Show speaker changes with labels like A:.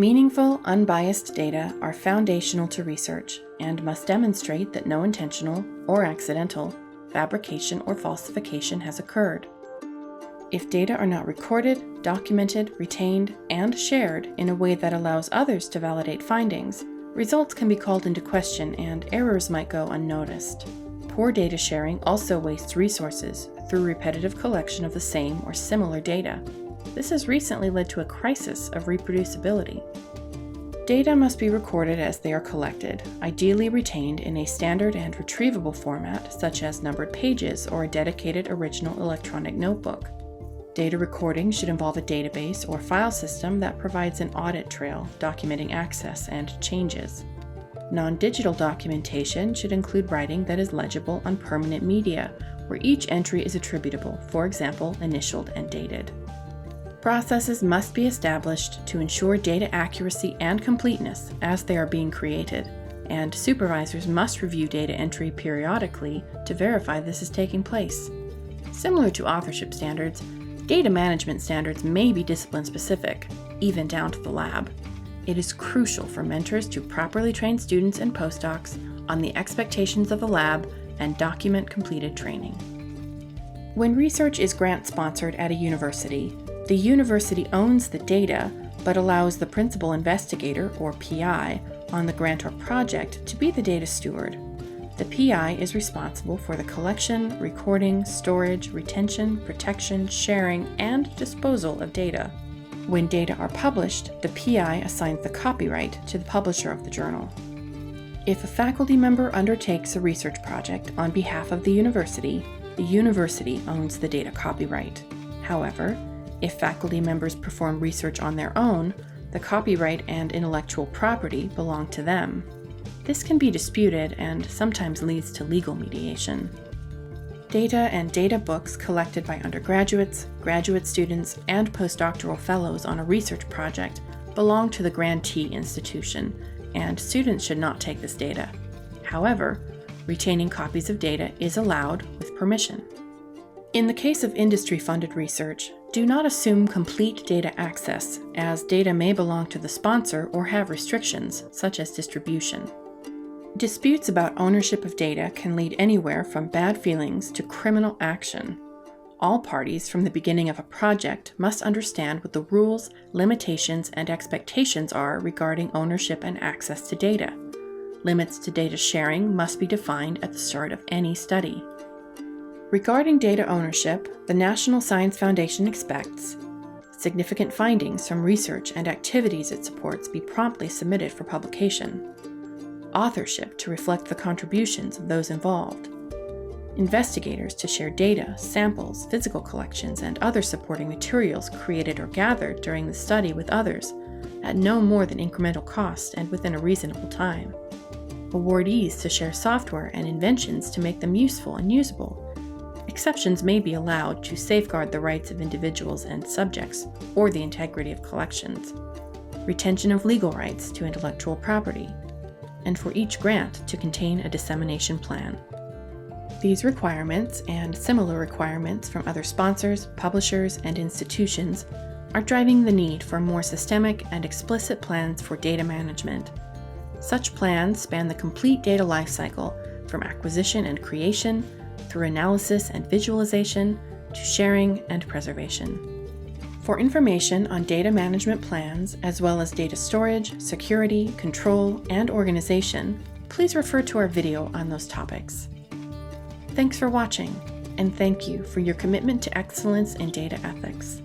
A: Meaningful, unbiased data are foundational to research and must demonstrate that no intentional or accidental fabrication or falsification has occurred. If data are not recorded, documented, retained, and shared in a way that allows others to validate findings, results can be called into question and errors might go unnoticed. Poor data sharing also wastes resources through repetitive collection of the same or similar data. This has recently led to a crisis of reproducibility. Data must be recorded as they are collected, ideally retained in a standard and retrievable format such as numbered pages or a dedicated original electronic notebook. Data recording should involve a database or file system that provides an audit trail documenting access and changes. Non-digital documentation should include writing that is legible on permanent media, where each entry is attributable, for example, initialed and dated. Processes must be established to ensure data accuracy and completeness as they are being created, and supervisors must review data entry periodically to verify this is taking place. Similar to authorship standards, data management standards may be discipline-specific, even down to the lab. It is crucial for mentors to properly train students and postdocs on the expectations of the lab and document completed training. When research is grant-sponsored at a university, the university owns the data, but allows the principal investigator, or PI, on the grant or project to be the data steward. The PI is responsible for the collection, recording, storage, retention, protection, sharing, and disposal of data. When data are published, the PI assigns the copyright to the publisher of the journal. If a faculty member undertakes a research project on behalf of the university owns the data copyright. However, if faculty members perform research on their own, the copyright and intellectual property belong to them. This can be disputed and sometimes leads to legal mediation. Data and data books collected by undergraduates, graduate students, and postdoctoral fellows on a research project belong to the grantee institution, and students should not take this data. However, retaining copies of data is allowed with permission. In the case of industry-funded research, do not assume complete data access, as data may belong to the sponsor or have restrictions, such as distribution. Disputes about ownership of data can lead anywhere from bad feelings to criminal action. All parties from the beginning of a project must understand what the rules, limitations, and expectations are regarding ownership and access to data. Limits to data sharing must be defined at the start of any study. Regarding data ownership, the National Science Foundation expects significant findings from research and activities it supports be promptly submitted for publication. Authorship to reflect the contributions of those involved. Investigators to share data, samples, physical collections, and other supporting materials created or gathered during the study with others at no more than incremental cost and within a reasonable time. Awardees to share software and inventions to make them useful and usable. Exceptions may be allowed to safeguard the rights of individuals and subjects or the integrity of collections. Retention of legal rights to intellectual property. And for each grant to contain a dissemination plan. These requirements and similar requirements from other sponsors, publishers, and institutions are driving the need for more systemic and explicit plans for data management. Such plans span the complete data lifecycle, from acquisition and creation, through analysis and visualization, to sharing and preservation. For information on data management plans, as well as data storage, security, control, and organization, please refer to our video on those topics. Thanks for watching, and thank you for your commitment to excellence in data ethics.